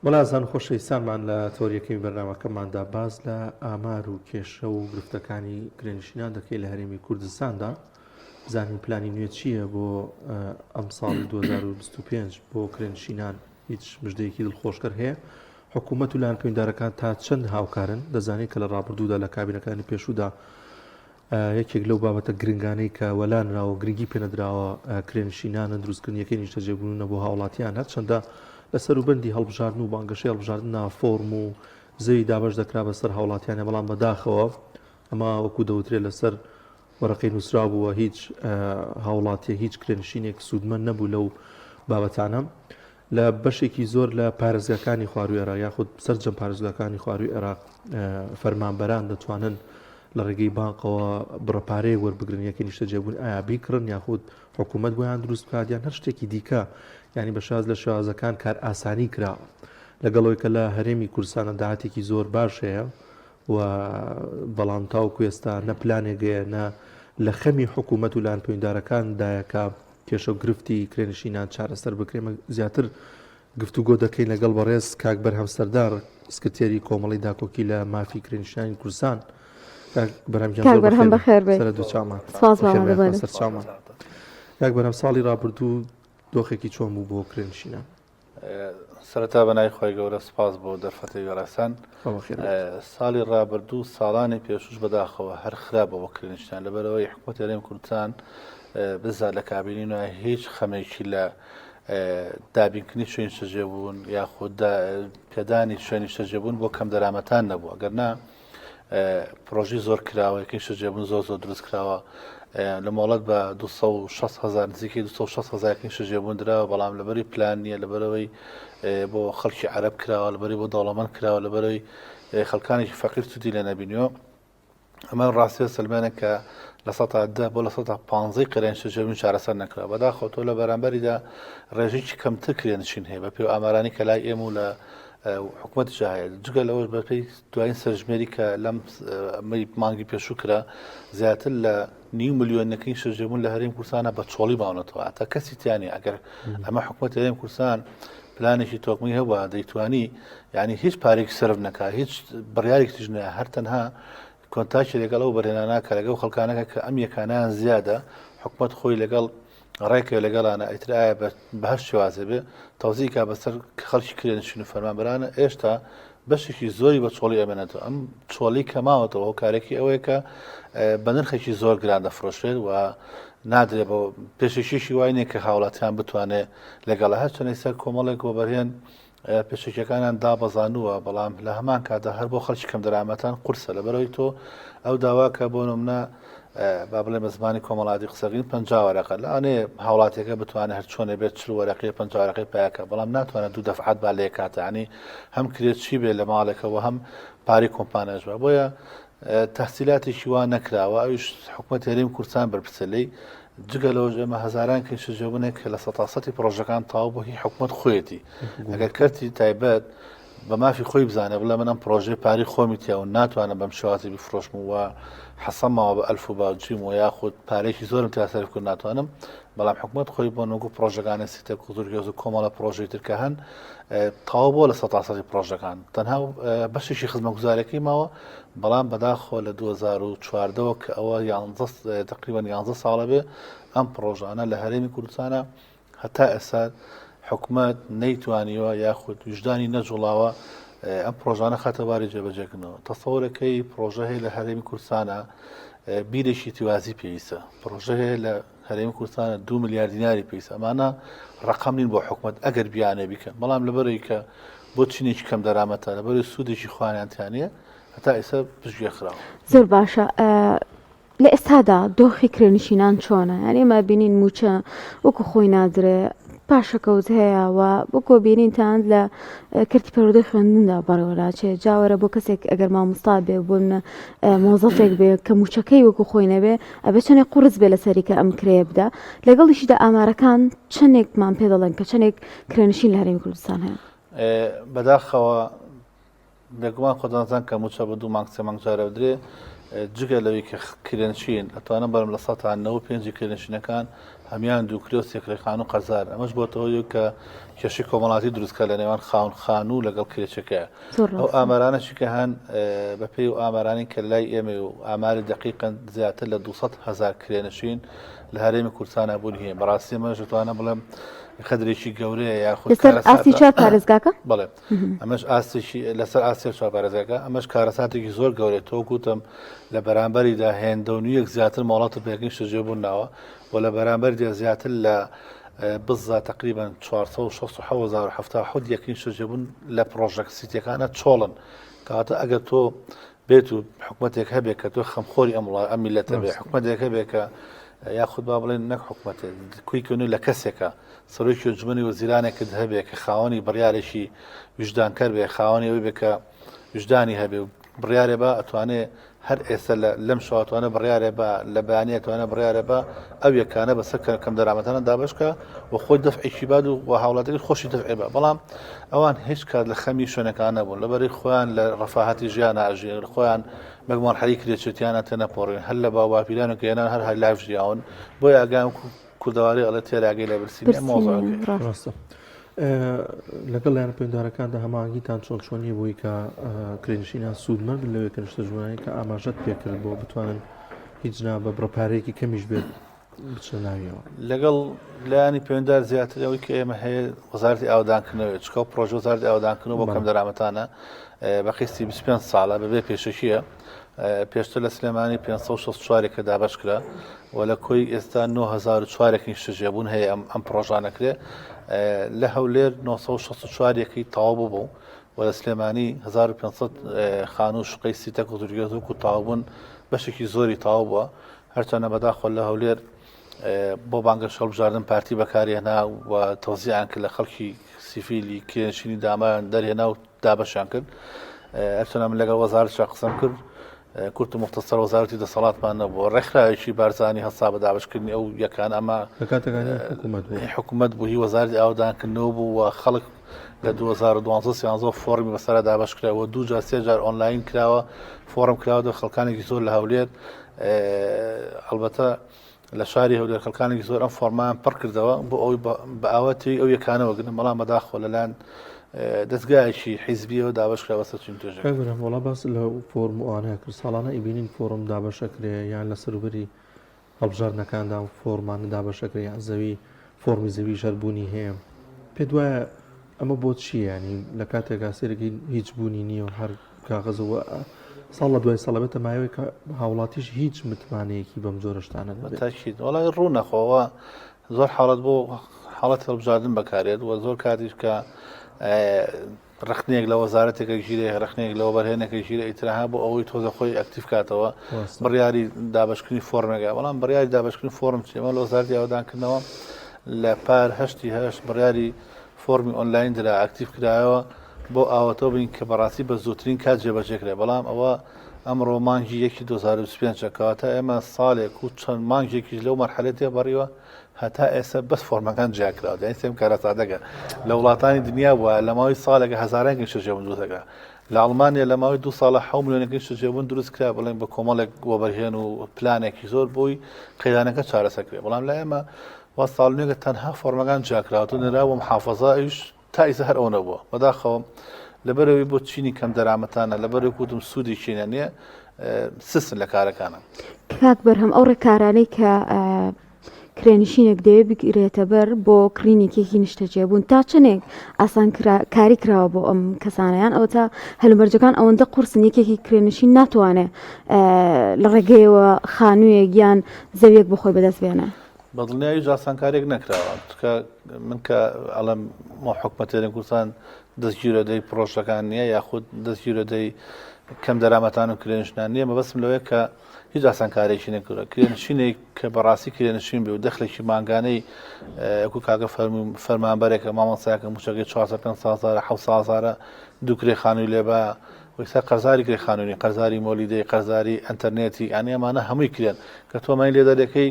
وەڵازان خۆشەویستانمان لە تۆریەکەی بەرنامەکەماندا باز لە ئامار و کێشە و گرفتەکانی کرێنشینان دەکەی لە هەرێمی کوردستاندا زانین پلانی نوێ چییە بۆ ئەم ساڵی 2025 بۆ کرێنشینان هیچ مژدەیەکی دڵخۆشکەر هەیە حکوومەت و لایەنپەیوەنددارەکان تا چەند هاوکارن دەزانێت کە لە ڕابردوودا لە کابینەکانی پێشوودا یەکێک لەو بابەتە گرنگانەی کە وەلانراوە گرنگی پێنەدراوە کرێنشینانە دروستکردنیەکەی نیشتەجێبوونە بۆ هاوڵاتیان هەرچەندە لە سەروبەندی هەڵبژاردن و بانگەشەی هەڵبژاردن نافۆرم و زەوی دابش دەکرا بەسەر هاوڵاتیانە بەڵام بەداخەوە ئەمە وەکو دەوترێت لەسەر وەرەقەی نووسرا بووە هیچ هاوڵاتیە هیچ کرێنشینێک سوودمەند نەبوو لەو بابەتانە لە بەشێکی زۆر لە پارێزگاکانی خواروی عێراق یاخود سەرجەم پارێزگاکانی خواروی عێراق فەرمانبەران دەتوانن لە ڕێگەی بانقەوە بڕەپارەیە وەربگرن یەکەی نیشتەجێبوون ئایا بیکڕن یاخود حکوومەت بۆیان دروست بکات یان هەر شتێکی دیکە ینی بە شاز لە شێوازەکان کار ئاسانی کراوە لەگەڵەوەی کە لە هەرێمی کوردستانە داهاتێکی زۆر باش هەیە و بەڵام تاوەکو ئێستا نە پلانێگەیە نە لە خەمی حکوومەت و لایەنپەیوەنددارەکاندایەکە کێشە و گرفتی کرێنشینان چارەسەر بکرێمە زیاتر گفتوگۆ دەکەین لەگەڵ بەڕێز کاک بەرهەم سەردار سکرتێری کۆمەڵی داکۆکی لە مافی کرێنشینانی کوردستان بەرهەم بەخێر بێت یاک بەرەم ساڵی ڕابردوو دۆخێکی چۆن بوو بۆ کرێنشینان سەرەتا بەنای خۆی گەورە سپاس بۆ دەرفەتەی گەڕاستان ساڵی ڕابردوو ساڵانی پێشوش بەداخەوە هەر خراپەوە کرێنشینان لەبەرەوەی حکوومەتی هەرێمی کوردستان بزار لە کابینینەوە هیچ خەمێکی لە دابینکردنی شوێنی شەژێبوون یاخود پێدانی شوێنی شەژێبوون بۆ کەم دەرامەتان نەبووە گەرنا پرۆژی زۆر کراوە یەکەی شەژێبوون زۆر دروست کراوە لە مۆڵەت بە 260,000 نزیکەی 260,000 شەژێبوون درراوە بەڵام لەبەری پلان نییە لەبەرەوەی بۆ خەڵکی عەرەب کراوە لەبەری بۆ دەوڵەمەند کراوە لەبەرەوەی خەڵکانێکی فەقیر سوودی لە نەبینیەوە ئەمە ڕاستیە سلمێنە کە لە 10 بۆ لە 15 قرێن شەژێبوون چارەسەر نەکرا بەداخەوە لە بەرامبەریدا ڕێژێکی کەمتر کرێنشین هەیە بە پێ ئامارانی کە لای ئێمە و لە حکوومەت جاهەیە جگە لەوەش بەپێی دوایین سەرژمێری کە لەم مانگی پێشوو کرا زیاتر لە 9 ملیۆنەکەی شەژێبوون لە هەرێمی کوردستانە بە چۆڵی باونەتەوە تا کەسی تیانی ئەگەر ئەمە حکوومەت هەرێمی کوردستان پلانێکی تۆکمی هەبووە دەیتوانی یعنی هیچ پارێکی سرف نەکا هیچ بڕیارێکی تژ نیە هەر تەنها کۆنتاکی لەگەڵەوە بەرهێنانە کە لەگەڵ خەڵکانەکە کە ئەم یەکانیان زیادە حکوومەت خۆی لەگەڵ ڕێکە لەگەڵانە ئەیتر ئایا بە هەر شێوازە بێ تەوزیکا بەسەر خەڵکی کرێنشین و فەرمانبەرانە ئێشتا بەشێکی زۆری بە چۆڵی ئەمێنێتەوە ئەم چۆڵی کەماوەتەوە و کارێکی ئەوەیە کە بە نرخێکی زۆر گران دەفرۆشرێت و نادرێت بە پێشێکیشی وای نیە کە هاوڵاتیان بتوانێت لەگەڵ هەر چەندەی سەر کۆمەڵێک بۆ بەرهێن پێشێکەکانیان دابەزانووە بەڵام لە هەمان کادا هەر بۆ خەڵکی کەم دەرامەتان قورسە لەبەرەوەی تۆ ئەو داواکە بۆ نمونە با بڵێ بە زمانی کۆمەڵاتی قسەگرین 50 وەرەقە لەوانێ هاوڵاتیەکە بتوانێت هەر چۆنێ بێت 40 وەرەقەی 50 وەرەقەی پایەکە بەڵام ناتوانێت دوو دەفعات با لێ کاتە ینی هەم کرێت چی بێت لە ماڵێکەوە هەم پاری کۆمپانیاژوە بۆیە تەحسیلاتێکی وان نەکراوە ئەویش حکوومەت هەرێمی کوردستان بەرپرسەلەی جگە لەوە ئێمە هەزاران کەی شەژێبوونێک کە لە 100% پرۆژەکان تاو بۆ هی حکوومەت خۆیەتی ئەگەر کەرتی تایبەت بە مافی خۆی بزانێ بڵێ منم پرۆژەی پاری خۆمی تیا و ناتوانم بەم شێوازی بفرۆشم وە حەسەمەوە بە ئەلف و باجیم و یاخود پارێکی زۆرم تا سەرف کرد ناتوانم بەڵام حکوومەت خۆی بۆ نوگو پرۆژەکانی سیتە کوزورگێز و کۆمەڵە پرۆژەی ترکە هەن تاو بۆ لە 100% پرۆژەکان تەنها بەشێکی خزمەتگوزارەکەی ماوە بەڵام بەداخۆ لە 2014ەوە کە ئەوە تقریبا 11 ساڵە بێ ئەم پرۆژانە لە هەرێمی کوردستانە هەتا ئێستا حکوومەت نەیتوانیوە یاخود وجدانی نەجوڵاوە ئەم پرۆژانە خاتەواری جێبەجێکردنەوە تەسەوورەکەی پرۆژە هەیە لە هەرێمی کوردستانە بیرێکی تیوازی پێویستە پرۆژە هەیە لە هەرێمی کوردستانە 2 ملیار دیناری پێویستە ئەمانە ڕقم نین بۆ حکوومەت ئەگەر بیانێ بیکەن بەڵام لەبەرەوەی کە بۆ چینێکی کەم دەرامەتە لەبەرەوەی سوودێکی خوانیانتیانە هەتا ئێستا پشتگوێ خراوە زۆر باشە لە ئێستادا دۆخی کرێنشینان چۆنە یعنی ئێمە بینین موچە وەکو خۆی نادرێ پاشەکەوت هەیە و بۆکۆ بینینتان لە کردی پەرۆدەی خوێندندا بەڕێوەراچێ جاوەرە بۆ کەسێک ئەگەر مامۆستا بێ بۆ مۆزەفێک بێ کە موچەکەی وەکو خۆی نەبێ ئەبێ چەندێک قورس بێ لە سەریکە ئەم کرێ بدە لەگەڵیشیدا ئامارەکان چەندێکمان پێ دەڵێن کە چەندێک کرێنشین لە هەرێمی کوردستان هەیە بەداخەوە بێگومان خۆدانزان کە موچە بە 2 مانگ 3 مانگ جارە بدرێ جگە لەوەی کە کرێنشین ئەتوانە بەرم لە 195 کرێنشینەکان هەمیان دووکرێ و سێکرێکخان و قەرزار ئەمەش بۆتەوەی کە کێشی کۆمەڵاتی دروستکە لە نێوان خان و لەگەڵ کرێچەکە ئەو ئامارانەشی کە هەن بەپێی و ئامارانی کە لای ئێمە و ئاماری دقیقن زیاتر لە 200,000 کرێنشین لە هەرێمی کوردستان بوونی هەیە بەڕاستی ئەمەش دەتوانە بڵێم خەدرێکی گەورەیە یاخود ئاسی چوار پارێزگاکە بڵێ ئەمەش ئاستێکی لەسەر ئاسی چوار پارێزگاکە ئەمەش کارەساتێکی زۆر گەورەیە تۆ گوتم لە بەرامبەریدا هێندە و نیەک زیاتر ماڵاتە پێکەی شەجێبوون ناوە و لە بەرامبەردا زیاتر لە بزە تقریبا 467 یەکین شەجێبوون لە پرۆژەکە سیتیەکانە چۆڵن کاتە ئەگەر تۆ بێت و حکوومەتێک هەبێت کە تۆ خەمخۆری ئەم میلەتە بێ حکوومەتێک هەبێت کە یاخود با بڵێن نەک حکوومەتێ کویکردن لە کەسێکە سەرۆکی ئەنجومەنی وەزیرانێکت هەبێت کە خاوەنی بڕیارێکی وجدانکەر بێ خاوەنی ئەوەی بێ کە وجدانی هەبێ و بڕیارێ بە ئەتوانێت هەر ئێستا لەم شەواتوانە بڕیارێ بە لە بەیانەیە توانە بڕیارێ بە ئەو یەکانە بەسەر کەم دەرامەتانە دابشکە و خۆی دەفعێکی باد و هاوڵاتێکی خۆشی دەفعێ بە بەڵام ئەوان هیچ کات لە خەمی شوێنەکان نەبوون لەبەری خۆیان لە ڕەفاهەتی ژیان ئاژێن خۆیان بەگومان حەلی کرێچێتیانە تەنەپۆڕێن هەر لە باوباپیران و کێنان هەر لاف ژیاون بۆی ئاگام کوردەواری ئەڵێ تێراگەی لە برسینە مۆزاگەی لەگەڵ لایەنە پەیوەنددارەکاندا هەماهنگگیتان چۆنی بووی کە کرێنشینان سوودمەند لەوەی کە نیشتە ژوورانی کە ئاماژەت پێکرد بۆ بتوانن هیچ بە بڕپارەیەکی کەمیش بێت بچنە ناویەوە لەگەڵ لایانی پەیوەنددار زیاتر ئەوەی کە ئێمە هەیە وەزارەتی ئاودانکردنەوەی چکە پرۆژە وەزارەتی ئاودانکردنەوە بۆ کەم دەرامەتانە بە قستی 25 ساڵە بەبێ پێشەکیە پێشتر لە سلێمانی 564 کە دابش کرا و لە کۆی ئێستا 9004 شەژێبوون هەیە ئەم پرۆژانەکرێ لە هەولێر 964 تەواو بوو و لە سلێمانی 1500 خان و شقەی سیتەک و زورگێت و تاوابوون بەشێکی زۆری تاوا بووە هەرچەندە بەداخۆ لە هەولێر بۆ بانگە شەڵبژاردن پارتی بەکارهێنا و تەوزیعیان کرد لە خەڵکی سیفیلی کرێنشینی دامان دەرهێنا و دابەشیان کرد هەرچەندە من لەگەڵ وەزارەتیش قسەم کرد کورت و مختصر وەزارەتی دەسەڵاتمان نەبووە ڕێکخراوێکی بارزانی هەستا بە دابشکردنی ئەو یەکان ئەمە حکوومەت بوو هی وەزارەتی ئاودانکردنەوە بوو و خەڵک لە 2012 فۆرمی بەسەرا دابش کراوە دوو جار سێ جار ئۆنلاین کراوە فۆرم کراوە خەڵکانێکی زۆر لە هەولێر ئەلبەتە لە شاری هەولێر خەڵکانێکی زۆر ئەم فۆرمان پڕ کردەوە بۆ ئەوی بە ئاوەتی ئەو یەکانەوە گرن بەڵام بەداخۆ لەلایەن دەستگایەکی حیزبیەوە دابشکراوە سەرچین توێژە وڵا باس لە فۆرم وانەیە کرد ساڵانە ئیبینین فۆرم دابەشەکرێ یان لە سەروبەری هەڵبژاردنەکاندا و فۆرمانە دابەشەکرێ یان زەوی فۆرمی زەوی ژەربوونی هەیە پێ دوایە ئەمە بۆ چی ینی لە کاتێکا سێرەی هیچ بوونی نییە و هەر کاغەزەوە ساڵ لە دوای ساڵەبێتە مایەوەی کە هاوڵاتیش هیچ متمانەیەکی بەم جۆرەشتانە تاکید وڵای ڕوونەخۆوە زۆر حاڵەت بۆ حاڵەت هەڵبژاردن بەکارێت و زۆر کاتیش کە ڕخنێک لە وەزارەتێکە ژیرێ ڕخنێک لەوە بەرهێنەکە ژیرە ئیترها بۆ ئەوەی تۆزە خۆی ئەکتیف کاتەوە بڕیاری دابشکردنی فۆرمێکە بەڵام بڕیاری دابشکردنی فۆرم چێمە لە وەزارەتی ئاودانکردنەوە لە پار هەشتی هەشت بڕیاری فۆرمی ئۆنلاین درا ئاکتیف کرایەوە بۆ ئاوەتەوە بین کە بەڕاستی بە زووترین کات جێبەجێکرێ بەڵام ئەوە ئەمڕۆ مانگی 2025 کەواتە ئێمە ساڵێک و چەند مانگێکیش لەو مەرحەلەتێ بەڕیوە هەتا ئێستا بەس فۆرمەکان جیاکراوە دەستێم کارەسادەگە لە وڵاتانی دنیا بووە لە ماوەی ساڵێکە هەزارانێکی شەژێبوون دروستەکە لە ئەڵمانیا لە ماوەی 2 ساڵە 7 ملیۆنێکی شەژێبوون دروست کرا بڵێن بە کۆمەڵێک وەبەرهێن و پلانێکی زۆر بۆی قەیدانەکە چارەسەکرێ بەڵام لە ئێمە وا ساڵنێکە تەنها فۆرمەکان جیاکراوە نرا و محافەزە ئەویش تا ئیسە هەر ئەو نەبووە بەداخەوە لەبەرەوەی بۆ چینی کەم دەرامەتانە لەبەرەوەی کوتم سوودی چینە نییە سسن لە کارەکانە کاک بەرهەم ئەو ڕێکارانەی کە کرێنشینێک دەوێت بگرێتە بەر بۆ کلینیکێکی نیشتەجێبوون تا چنێک ئاسان کاری کراوە بۆ ئەم کەسانیان ئەو تا هەلومەرجەکان ئەوەندە قورسن یەکێکی کرێنشین ناتوانێت لە ڕێگەیەوە خانوویەک یان زەویەک بخۆی بەدەست بێنە بەدڵنیایی جاسانکارێک نەکراوە من کە ئەڵم حکومەتێنی کوردستان دەستگیرەدەی پرۆژەکان نییە یاخود دەستگیرەدەی کەم دەرامەتان و کرێنشتان نییە مەبەستم لەوەیە کە هیچ ئاسانکارێکی نەکردە کرێنشینێک کە بەڕاستی کرێنشین بێ و دەخلێکی ماگانەی ئەکو کاگە فەرمانبەرێکە مامۆستایەکە موچەکەی 400 دووکرێ خانووی لێبە وەستا قەرزاری کرێ خانوونی قەرزاری مۆلیدەی قەرزاری ئەنتەرنێتی ئەنی ئەمانە هەمووی کرێن کە تۆمانی لێدەرەکەی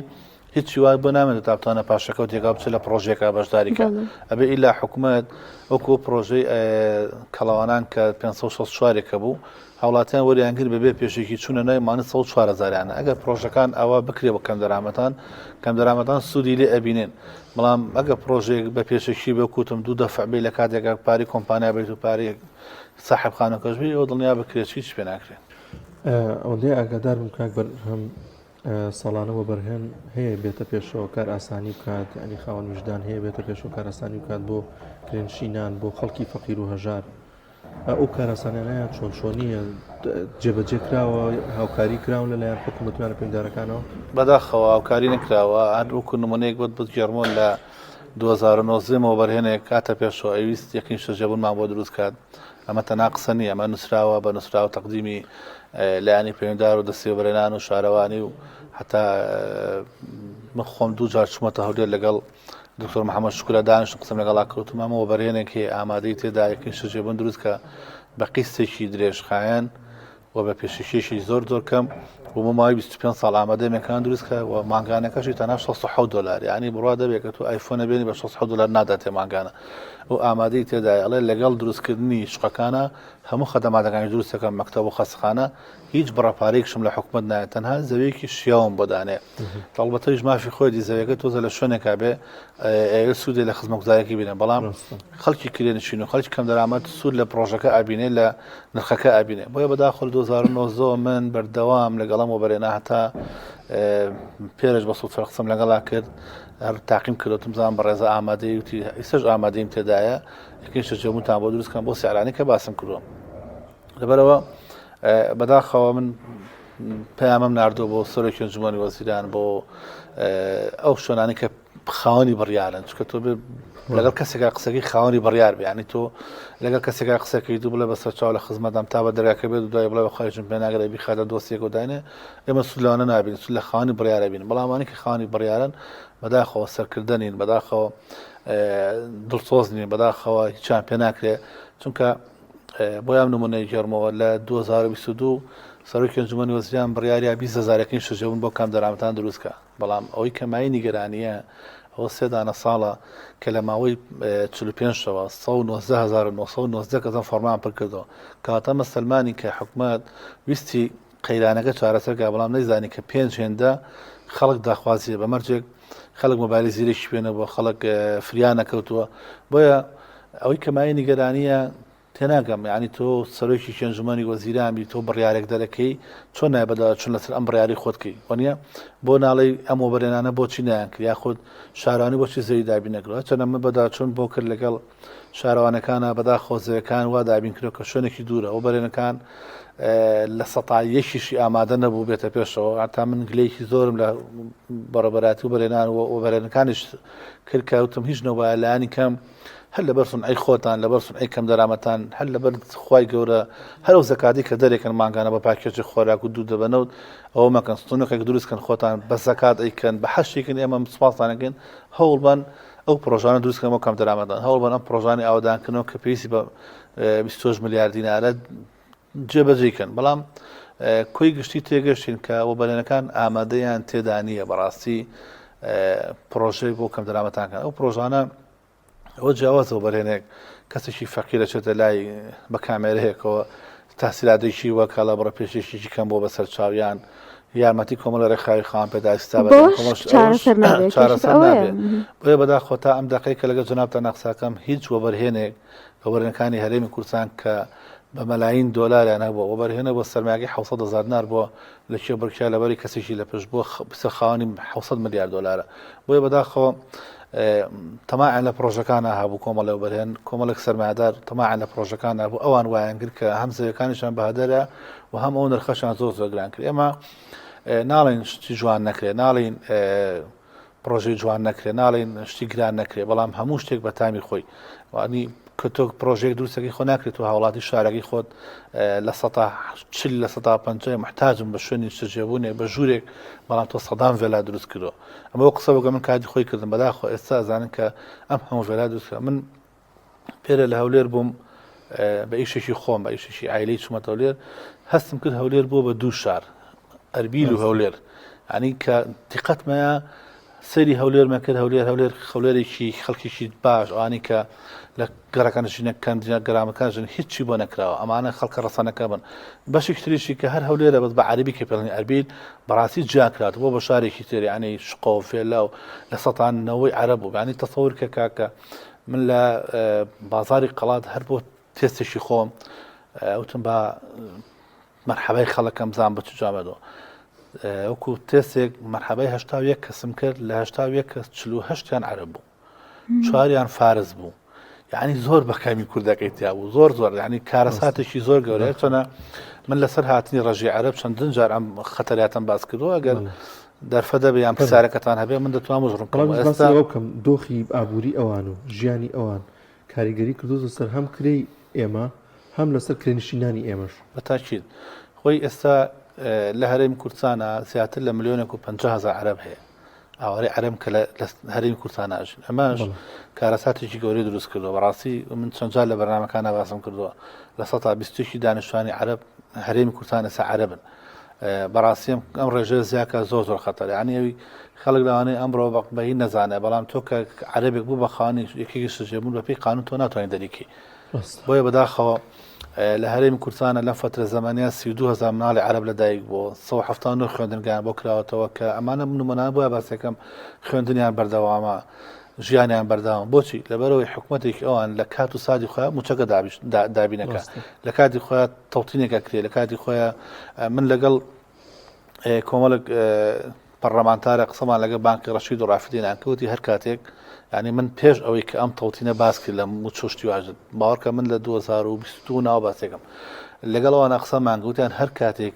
هیچ وای بۆ نامێت تابتانە پاشەکەوت تێگا بچێت لە پرۆژێکا بەشداریکە ئەبێ ئیلا حکوومەت وەکو پرۆژەی کەڵاوانان کە 564 بوو هاوڵاتیان وەریانگر بەبێ پێشێکی چوونە نای مانە 400,000 ئەگەر پرۆژەکان ئەوە بکرێ بە کەم دەرامەتان سوودی لێ ئەبینێن بەڵام ئەگە پرۆژێک بە پێشێکی بکوتم دوو دەفعبێ لە کاتێکا پاری کۆمپانیا بێت و پاری ساحب خانەکەشبی ئەو دڵنیا بکرێت هیچ پێ ناکرێت ئەوەندێ ئاگادار بم کاک هەم ساڵانەوە بەرهێن هەیە بێتە پێشەوە کار ئاسانی بکات ئەنی خاوەن وجدان هەیە بێتە پێشەوە کار ئاسانی بکات بۆ کرێنشینان بۆ خەڵکی فەقیر و هەژار ئەو کارەسانانەیە چۆنیە جێبەجێ کراوە هاوکاری کراون لەلایەن حکوومەتوانە پێدارەکانەوە بەداخەوە هاوکاری نکراوە هەر وەکو نمونەیەک بگەڕمۆن لە 2009ەوە بەرهێنێک کاتە پێشەوە ئەویست یەکین شەژەبوونمان بۆ دروست کات ئەمە تەنها قسە نیە ئەمە نووسراوە بە نووسراوە تەقدیمی لایەنی پەیوەنددار و دەستێوەبەرێنان و شارەوانی و حتا من خۆم دوو جار چوومەتە هەولێر لەگەڵ دکتۆر محەممەد شکورە دانیشتم قسەم لەگەڵا کەوتم ئەمەوە بەرهێنێک هەیە ئامادەی تێدا یەکین شەژێبوون دروست کە بە قیستێکی درێژخایەن و بە پێشکێشی زۆر کەم و ماوەی 25 ساڵ ئامادەمێکان دروستکە و ماگانەکەشی تەنها $600 یعنی بڕوا دەبێت کە تو ئایفۆنە بێنی بە $600 ناداتێ ماگانە و ئامادەی تێدای ئەڵێ لەگەڵ دروستکردنی شقەکانە هەموو خەدەماتەکانی دروستەکەم مەکتەب و خەسخانە هیچ بڕەپارەیەکشم لە حکوومەت نایە تەنها زەویەکی شیاوم بۆ دانێ تەڵبەتەیش مافی خۆی زەویەکە تۆزە لە شوێنێکا بێ ئێوە سوودێ لە خزمەتگوزارێکی بینن بەڵام خەڵکی کرێنشین و خەڵکی کەم دەرامەت سوود لە پرۆژەکە ئابینێ لە نرخەکە ئابینێ بۆیە بەداخەڵ 2009 من بەردەوام لەگەڵم و بەرێنا هەتا پێرش بە سوود فەرقسم لەگەڵا کرد هەر تاقیم کردوتم زان بە ڕێزە ئامادەی وتی ئیسەش ئامادەیم تێدایە یەکین شەژێبوونتان بۆ دروستکەم بۆ سیعرانی کە باسم کردووە لەبەرەوە بەداخەوە من پەیامەم ناردووە بۆ سەرۆکی ئەنجومەنی وەزیران بۆ ئەو شوێنانی کە خاوەنی بڕیارن چونکە تۆ لەگەڵ کەسێکا قسەکەی خاوەنی بڕیار بێ ینی تۆ لەگەڵ کەسێکا قسەکەی دوو بڵێ بەسەر چاو لە خزمەتدام تا بە دەرگاکە بێت و دوای بڵێ بەخوایشم پێ ناگەرێ بیخاتە دۆسیەک و داینێ ئێمە سوود لەوانە نابین سوود لە خاوەنی بڕیارە بین بەڵامانی کە خاوەنی بڕیارن بەداخەوە سەرکردنین بەداخەوە دڵسۆز نین بەداخەوە هیچیان پێ ناکرێ چونکە بۆیان نمونەی گەڕمەوە لە 2022 سەرۆکی ئەنجومەنی وەزیران بڕیاریا 20,000 شەژێبوون بۆ کام دەرامەتان دروستکە بەڵام ئەوەی کەمایی نیگەرانیە ئەوە سێدانە ساڵە کە لە ماوەی 45ەوە 1990 کەسان فەرمان پڕ کردەوە کاتە مەسلمانی کە حکوومەت ویستی قەیرانەکە چارەسەرگا بەڵام نەیزانی کە 5 هێندە خەڵک داخوازیە بەمەرجێک خەڵک مۆبایلی زیرێکی پێێنە بۆ خەڵک فریان نەکەوتووە بۆیە ئەوەی کەمایی نیگەرانیە تێناگەم ینی تۆ سەرۆکی ئەنجومەنی وەزیرانی تۆ بڕیارێک دەرەکەی چۆن نایبەدا چون لەسەر ئەم بڕیاری خۆتکەی وەنیە بۆ ناڵی ئەم وەبەرێنانە بۆچی نیان کرد یاخود شارانی بۆچی زەوی دابین نەکرەوە چەند ئەمە بەدا چۆن بۆ کرد لەگەڵ شارەوانەکانە بەدا خۆزەکان وا دابین کرێت کە شوێنێکی دوورە ئەو بەرێنەکان لە سەتایەکیشی ئامادە نەبوو بێتە پێشەوە هەتا من گلەیەکی زۆرم لە بەڕێبەراتی و بەرێنان و بەرێنەکانیش کرد کەوتم هیچ نەوە لایانی کەم هەر لەبەرسون ئەی خۆتان لەبەرسون ئەی کەم دەرامەتان هەر لەبەر خوای گەورە هەرو زەکاتی کە دەرێکن ماگانە بە پاکێجی خۆراک و دوو دەبەنەوت ئەوە مەکەن ستونەکەک دروستکەن خۆتان بە زەکات ئەیکەن بە حەشتێکن ئێمە سوپاسانەکەن هەوڵبان ئەو پرۆژانە دروستکەن بۆ کەم دەرامەتان هەوڵبان ئەم پرۆژانی ئاودانکردنەوە کە پێویستی بە 22 ملیار دینارە جێبەجێکن بەڵام کۆی گشتی تێگەشتین کە ئەوە بەرێنەکان ئامادەیان تێدا نییە بەڕاستی پرۆژەی بۆ کەم دەرامەتانکەن ئەو پرۆژانە ئەوە جیاوازەوە بەرێنێک کەسێکی فەقیرە چێتە لای بە کامێرەیەکەوە تاسیلاتێکی وەکەڵە بڕە پێشێکی کەم بۆ بەسەر چاویان یارمەتی کۆمەڵە ڕێکخاوی خاوەن پێداستا چارەسەر نابێت بۆیە بەداخۆ تا ئەم دەقەیە کە لەگە جەنابتان نەقساکەم هیچ وەبەرهێنێک وەبەرهێنەکانی هەرێمی کوردستان کە بە مەلاین دۆلاریان هەبووە وەبەرهێنە بۆ سەرمایەکی 700,000 دینار بۆ لەکێ بڕکیا لەبەری کەسێکی لە پێش بۆ بسە خاوەنی 700 ملیار دۆلارە بۆیە بەداخەوە تەماعن لە پرۆژەکانە هەبوو کۆمەڵە وەبەرهێن کۆمەڵێک سەرمایهدار تەماعن لە پرۆژەکانە بوو ئەوان وایان کرد کە هەم زەویەکانیشان بەهادەرە و هەم ئەو نرخەشان زۆر گران کرد ئێمە ناڵێن شتی جوان نەکرێت ناڵین پرۆژەی جوان نەکرێت ناڵین شتی گران نەکرێت بەڵام هەموو شتێک بە تامی خۆی وانی کە تۆ پرۆژێک دروستەکەی خۆ ناکرێت و هاوڵاتی شارەکەی خۆت لە 40 لە 150 محتاجم بە شوێنی شەژێبوونێ بە ژوورێک بەڵام تۆ سەدان ڤێلا دروست کردەوە ئەمە وە قسە بگە من کاتی خۆی کردم بەداخۆ ئێستا ئەزانن کە ئەم هەموو ڤێلا دروست من پێرە لە هەولێر بووم بە ئیشێکی خۆم بە ئیشێکی عایلەی چوومەتە هەولێر هەستم کرد هەولێر بووە بە دوو شار ئەربیل و هەولێر ینی کە دیقەتمەیە سەیری هەولێرمە کرد هەولێر خەولێرێکی خەڵکیشی باش ئەوانی کە لە گەڕەکانشینە کەندینە گەرامەکانژن هیچی بۆ نەکراوە ئەمانە خەڵکە ڕەسەنەکە بن بەشێک تریشی کە هەر هەولێرە بەس بە عەربی کە پێڵنی ئەربیل بەڕاستی جاکرات بۆ بە شارێکی تری ینی شقۆ و فێلا و لە سەتانەوەی عەرەب بوو ینی تەسەور کە کاکە من لە بازاری قەڵات هەر بۆ تێستێکی خۆم وتم بە مەرحەبای خەڵەکەم بزان بە چ جامەدەوە وەکو تێستێک مەرحەبای 1 کەسم کرد لە 1 کەس 48یان عەرەب بوو 4یان فارس بوو یعنی زۆر بەکامی کوردەکەی تیا بوو زۆر ینی کارەساتێکی زۆر گەورەیە چۆنە من لەسەر هاتنی ڕەژی عەرەب چەندین جار ئەم خەتەریاتم باس کردووە ئەگەر دەرفە دەبێ یان پرسیارەکەتان هەبێ من دەتوانم ژڕم بەڵام دۆخی ئابووری ئەوان و ژیانی ئەوان کاریگەری کردو سەر هەم کرێی ئێمە هەم لەسەر کرێنشینانی ئێمەش بەتاکید خۆی ئێستا لە هەرێمی کوردستانە زیاتر لە 1,500,000 عەرەب هەیە ئاوارەی عەرەب کە لە هەرێمی کوردستان ئاژن ئەمەش کارەساتێکی گەورەی دروست کردووە بەڕاستی من چەند جار لە بەرنامەکانە باسم کردووە لە 120 دانیشتوانی عەرەب هەرێمی کوردستان ئێستا عەرەبن بەڕاستی ئەم ڕێژەیە زیاکە زۆر خەتەرە ینی ئەوی خەڵک لەوانەیە ئەمڕۆ بەهی نەزانێ بەڵام تۆ کە عەرەبێک بوو بە خاوەنی یەکێکی سژێبوون بە پێی قانون تۆ ناتوانێت دەریکی بۆیە بەداخەوە لە هەرێمی کوردستانە لەم فترە زەمانیە 32,000 منداڵی عەرەب لەدایک بوو 179 خوێندنگیان بۆ کراوەتەوە کە ئەمانە نمونە بۆیە باسەکەم خوێندنیان بەردەوامە ژیانیان بەردەوام بۆچی لەبەرەوەی حکوومەتێکی ئەوان لە کات و سادی خۆیان موچەکە دابینەکە لە کاتی خۆیان تەوتینێکە کرێ لە کاتی خۆیان من لەگەڵ کۆمەڵک پەرلەمانتارە قسەمان لەگە بانکی ڕەشید و ڕافدینیان کەوتی هەر کاتێک ینی من پێش ئەوەی کە ئەم تەوتینە باس کرد لە موچۆشتی واژت باوەڕکە من لە 2022 ناو باسێکم لەگەڵەوەوانە قسەمان گوتیان هەر کاتێک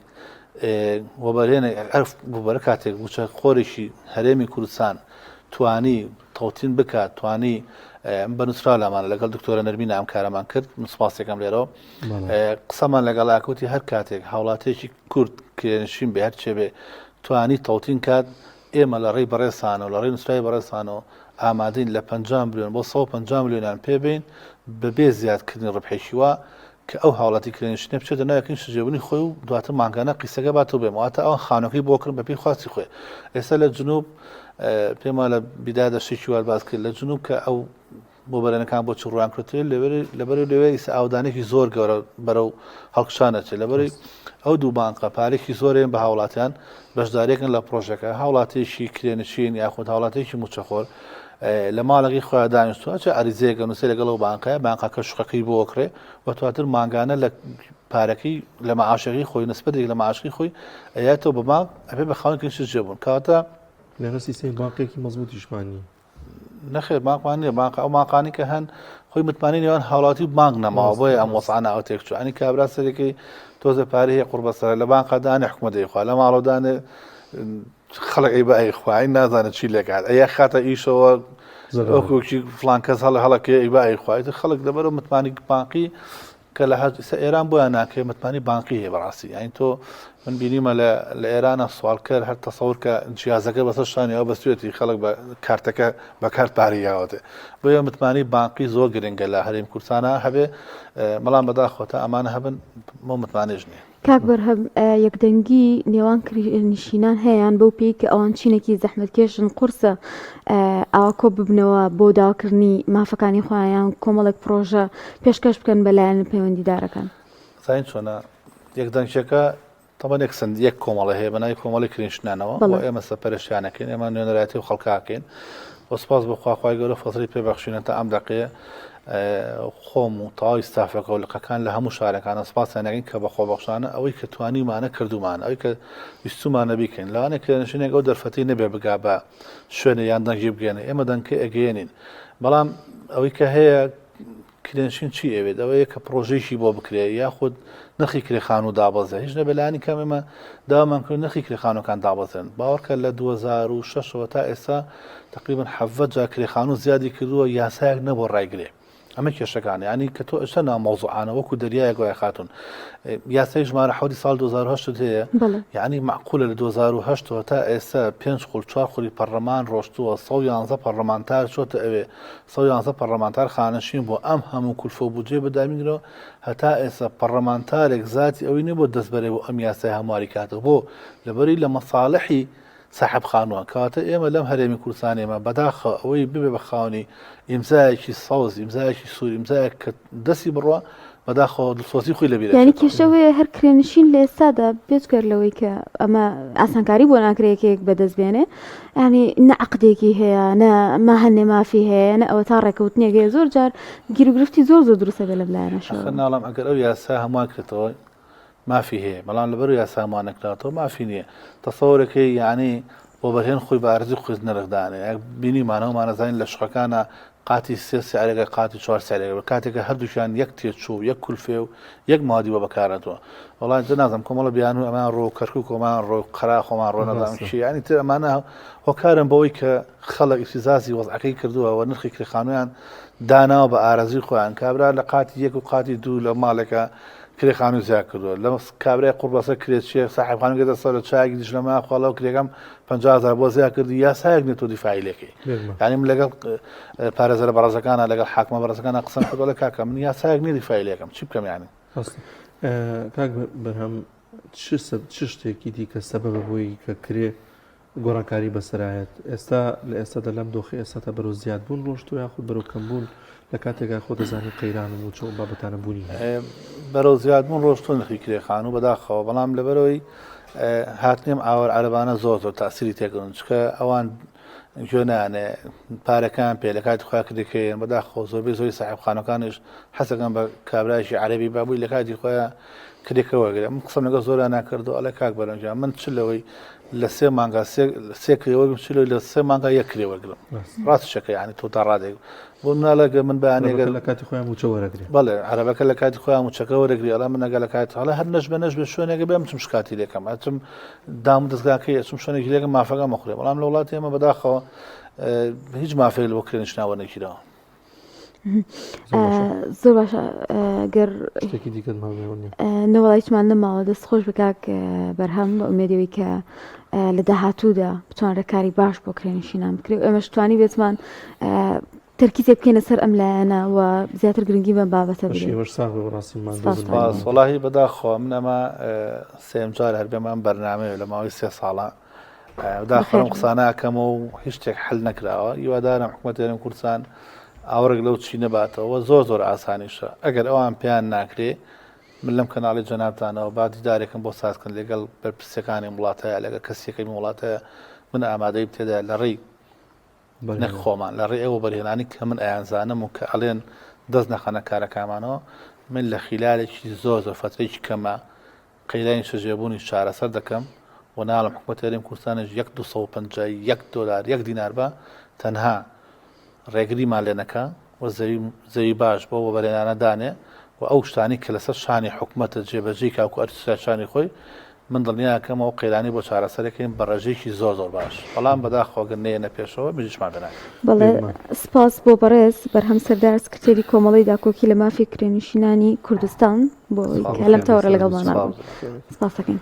وەبەرێنە عەرف بووبەرە کاتێک موچە خۆرێکی هەرێمی کوردستان توانی تەوتین بکات توانی بە نووسرا لەمانە لەگەڵ دکتۆرە نەرمینە ئەم کارەمان کرد سپاسێکم لێرەوە قسەمان لەگەڵاکوتی هەر کاتێک هاوڵاتێکی کورد کرێنشین بێ هەر چێ بێ توانی تەوتین کات ئێمە لە ڕێی بەڕێسانەوە لە ڕێی نووسرای بەڕێسانەوە ئامادەین لە 50 ملیۆن بۆ 150 ملیۆنیان پێبین بەبێ زیادکردنی ڕبحێکی وا کە ئەو هاوڵاتی کرێنشینە بچێتە ناو یەکەم شەجێبوونی خۆی و دواتر مانگانە قیسەکە باتەوە بێم واتە ئەو خانۆکەی بۆ کردن بەپێی خواستی خۆی ئێستا لە جنوب پێما لە بیدادا شێکی وار باز کرد لە جنوب کە ئەو بۆ بەرەنەکان بۆ چڕوان کردوێت لەبەر لەوێ ئیسا ئاودانێکی زۆر گەورە بەرەو هەڵکشانەچێت لەبەری ئەو دوو بانکە پارێکی زۆرێن بە هاوڵاتیان بەشدارێکن لە پرۆژەکە هاوڵاتێکی کرێنشین یاخود هاوڵاتێکی موچەخۆر لە ماڵەکەی خۆیان دانیشتووە چه ئەریزەیەکە نووسێ لەگەڵەوە بانکەکە شوقەکەی بۆ وەکرێ و تواتر مانگانە لە پارەکەی لە مەعاشەکەی خۆی نسبەتێک لە مەعاشی خۆی ئەیاتەوە بە ماڵ ئەبێ بە خاڵێکی جێبوون کاتە لەنەسی سێ باقێکی مەزبوطیشمانی نەخێر بانکمان نیە بانک ئەو ماقانی کە هەن خۆی متمانی نێوان هاوڵاتی بانک نەماوە بۆیە ئەم وەسانە ئەو تێکچوو ئەنی کابرا سەرەکەی تۆزە پارەی هەیە قوربەسەر لە بانقدانێ حکومەتی خوا لە ماڵۆدانێ خەڵک ئەی بە ئەی خوای نازانێت چی لێکات ئەیە خاتە ئیشەوە ئۆکوکی فلان کەس هەڵە هەڵەکە ئەی بە ئەی خوایت خەڵک دەبەرەوە متمانی بانقی کە لە ئێران بۆیان ناکەێ متمانی بانقی هەیە بەڕاستی یعنی تۆ من بینیمە لە ئێرانە سوالکەر هەر تەسەور کە جیازەکە بەسەر شانی ئەو بەستێتی خەڵک بە کارتەکە بە کارت پارەیاوەتێ بۆیە متمانی بانقی زۆر گرنگە لە هەرێمی کوردستانە هەبێ بەڵام بەداخۆتە ئەمانە هەبن بۆ متمانێژ نییە کاک بەرهەم یەکدەنگی نێوان نشینان هەیەیان بەو پێی کە ئەوان چینێکی زەحمەتکێشن قورسە ئاوا کۆ ببنەوە بۆ داواکردنی مافەکانی خۆیان کۆمەڵێک پرۆژە پێشکەش بکەن بەلایەن پەیوەندیدارەکان زین چۆنە یەکدەنگچەکە تەمان یەکسند یەک کۆمەڵە هەیە بەناوی کۆمەڵی کرێنشتنانەوە بۆ ئێمە سەپەرشیانەکەین ئێمە نوێنەرایەتی و خەڵکاکەین بۆ سپاس بخواخوای گەورە فەزڵی پێبەخشینە تا ئەم دەقەیە خۆم و تەواوی ستافەکە و لقەکان لە هەموو شارەکانە سپاسیانەکەین کە بە خۆبەخشانە ئەوەی کە توانیمانە کردومان ئەوەی کە ویستومانە بیکەین لەوانێ کرێنشینێک ئەو دەرفەتی نەبێ بگا بە شوێنە یان دەنگی بگەێنێ ئێمە دەنگکە ئەگەێنین بەڵام ئەوەی کە هەیە کرێنشین چی ئەوێت ئەوەیە کە پرۆژێکی بۆ بکرێ یاخود نرخی کرێخان و دابەزە هیچ نەبێلانی کەم ئێمە داوامان کرد نرخی کرێخانەکان دابەزێن باوەڕکە لە 2006ەوە تا ئێستا تقریبا 7 جا کرێخان و زیادی کردووە یاسایەک نەبۆ ڕایگرێ ئەمە کێشەکانی ینی کە تۆ ئەشتا نامەوزوعانە وەکو دەریایە گوای خاتون یاسای ژمارە حەوتی ساڵ 2008 هەیە یعنی معقولە لە 2008 تا ئێستا 5 خول 4 خولی پەرلەمان ڕۆشتووە 111 پەرلەمانتار چۆتە ئەوێ 111 پەرلەمانتار خانەشین بۆ ئەم هەموو کولفە و بودجێ بەدامینەوە هەتا ئێستا پەرلەمانتارێک ذاتی ئەوەی نەبوو دەستبەرێ بۆ ئەم یاسای هەمواری کاتە بۆ لەبەری لە مەساڵحی ساحب خانووە کاتە ئێمە لەم هەرێمی کوردستان ئێمە بەداخە ئەوەی ببێ بە خاونی ئیمزایەکی سەوز ئیمزایەکی سوور ئیمزایەک کە دەستی بڕوە بەداخەوە دڵسۆزی خۆی لەبیرێت یعنی کێشەوەیە هەر کرێنشین لە ئێستادا بێجگەر لەوەی کە ئەمە ئاسانکاری بۆ ناکرێکێک بەدەستبێنێ ینی نە عەقدێکی هەیە نە ماهەنێ مافی هەیە نە ئەوە تا ڕێکەوتنێک زۆر جار گیرگرفتی زۆر دروستە بێ لە لایەنەشەوە ناڵام ئەگەر ئەو یاسا هەمووان کرێتەوە مافی هەیە بەڵام لەبەر یاسا هەمووان نەکراتەوە مافی نییە تەسەوەرەکەی یعنی بۆ بەرهێن خۆی بە ئارزی خۆی نەرخدانێ بینیمانەوەمانەزانین لە شوقەکانە قاتی سێ سیارێگە قاتی 4 سیارێگە کاتێکە هەردووشیان یەک تێچوو یەک کولفێ و یەک مادی بە بەکارەتەوە وڵات نازم کۆمەڵە بیان و ئەمان ڕۆ کەرکک کۆمان ڕۆ قەرا خۆمان ڕۆ نەدام ینی تر ئەمانە هۆکارن بەوەی کە خەڵک ئیسیزازی وەزعەکەی کردووە نرخی کرێخانویان داناوە بە ئارەزی خۆیان کابرا لە قاتی یەک و قاتی دوو لە ماڵێکە کرێخانوی زیاد کردووە لە کابرای قوربەسە کرێچیە ساحبخانوی گەدە سەر لە چاکی دیش لەما خۆڵەوە کرێکەم 50,000 بۆ زیاد کردی یاسایەک نێت و دیفاعی لێکەی یعنی لەگەڵ پارێزەرە بەڕێزەکانە لەگەڵ حاکمە بەڕێزەکانە قسەم کردووە لە کاکە من یاسایەک نێ دیفاعی لێکەم چی بکەم یعنی کاک بەرهەم چ شتێکی دیکە سەبەبە بۆی کە کرێ گۆڕانکاری بەسەرایەت ئێستا لە ئێستادا لەم دۆخی ئێستا تا بەرەو زیادبوون ڕۆشتووە یاخود بەرەو کەمبوون لە کاتێکا خۆ دەزانانی قەیران و چۆن بابەتانە بوونی بەرەو زیادبوون ڕۆشتون نرخی کرێخان و بەداخەوە بەڵام لەبەرەوەی هاتنێم ئاوەر عەرەبانە زۆر تاسیری تێکردن چکە ئەوان گوێنانێ پارەکان پێ لە کاتی خۆیان کردێکەیەن بەداخەوە زۆربەی زۆری ساحبخانەکانیش حەسەکەن بە کابرایشی عەرەبی بابووی لە کاتی خۆیان کرێکە وەرگرێ من قسەم لەگەڵ زۆریان ناکردەوە ئەڵێ کاک بەرەنجام من چ لەوەی لە 3 مانگا 3 کرێوەرگم چ لەوەی لە 3 مانگا 1 کرێوەرگرم ڕاستشەکە یعنی تۆ تا ڕادێک بۆ مناڵەگە من بەیانێگە لە کاتی خۆیان موچە وەرەگرێ بەڵێ عەرەبەکە لە کاتی خۆیان موچەکە وەرەگری ئەڵا من ئەگە لە کاتی هەڵە هەر نەش بە نەش بە شوێنێکە بێم چم شکاتی لێکەم ئەچم دام دەستگاکەی ئەچم شوێنێکی لێکم مافەکە مەخورێ بەڵام لە وڵاتی ئێمە بەداخەوە هیچ مافێک لە بۆ کرێنشناوە نەکیراوە زۆر باشە گەر شتێکی دیکە نەوەڵایتمان نەماوە دەست خۆش بکاک بەرهەم ئومێدەوەی کە لە داهاتوودا بتوان ڕێکاری باش بۆ کرێنشینان بکرێ ئێمەش توانی بێتمان تەرکیزێ بکەینە سەر ئەم لایەنە و زیاتر گرنگی بە بابەتە وەڵاهی بەداخەوە من ئەمە سێم جار هەر بێمان بەرنامەیە لە ماوەی 3 ساڵە داخەرم قساناکەمە و هیچ شتێک حل نەکراوە هیوادارم حکوومەت هێرم کوردستان ئاورێک لەو چی نەباتەوە زۆر ئاسانیشە ئەگەر ئەوان پێیان ناکرێ من لەم کەناڵی جەنابتانەوە با دیدارێکم بۆ سازکن لەگەڵ بەرپرسەکانی وڵاتەیە لەگەڵ کەسێکی وڵاتەیە من ئامادەی تێدا لە ڕێی نەک خۆمان لە ڕێ ئەوە بەرهێنانی کە من ئەیانزانم و کە ئەڵێن دەست نەخەنە کارەکانمانەوە من لە خلالێکی زۆر فترەیەکی کەمە قەیرانی شەژێبوونی چارەسەر دەکەم و ناڵم حکوومەت هێرێمی کوردستانیش $250 1 دینار بە تەنها ڕێگریمان لێ نەکە و زەوی باش بۆ بەرهێنانە دانێ و ئەو شتانی کە لەسەر شانی حکوومەتە جێبەجێی کاکو ئەرسیاشانی خۆی من دڵنیاکەمەوە قەیرانی بۆ چارەسەرەکەین بە ڕێژەیەکی زۆر باش بەڵام بەداخۆگەر نێنە پێشەوە بژیشمان بناکە بەڵێ سپاس بۆ بەڕێز بەرهەم سەردار سکرتێری کۆمەڵی داکۆکی لە مافی کرێنشینانی کوردستان بۆ لەم تەوەرە لەگەڵمانە سپاس دەکەین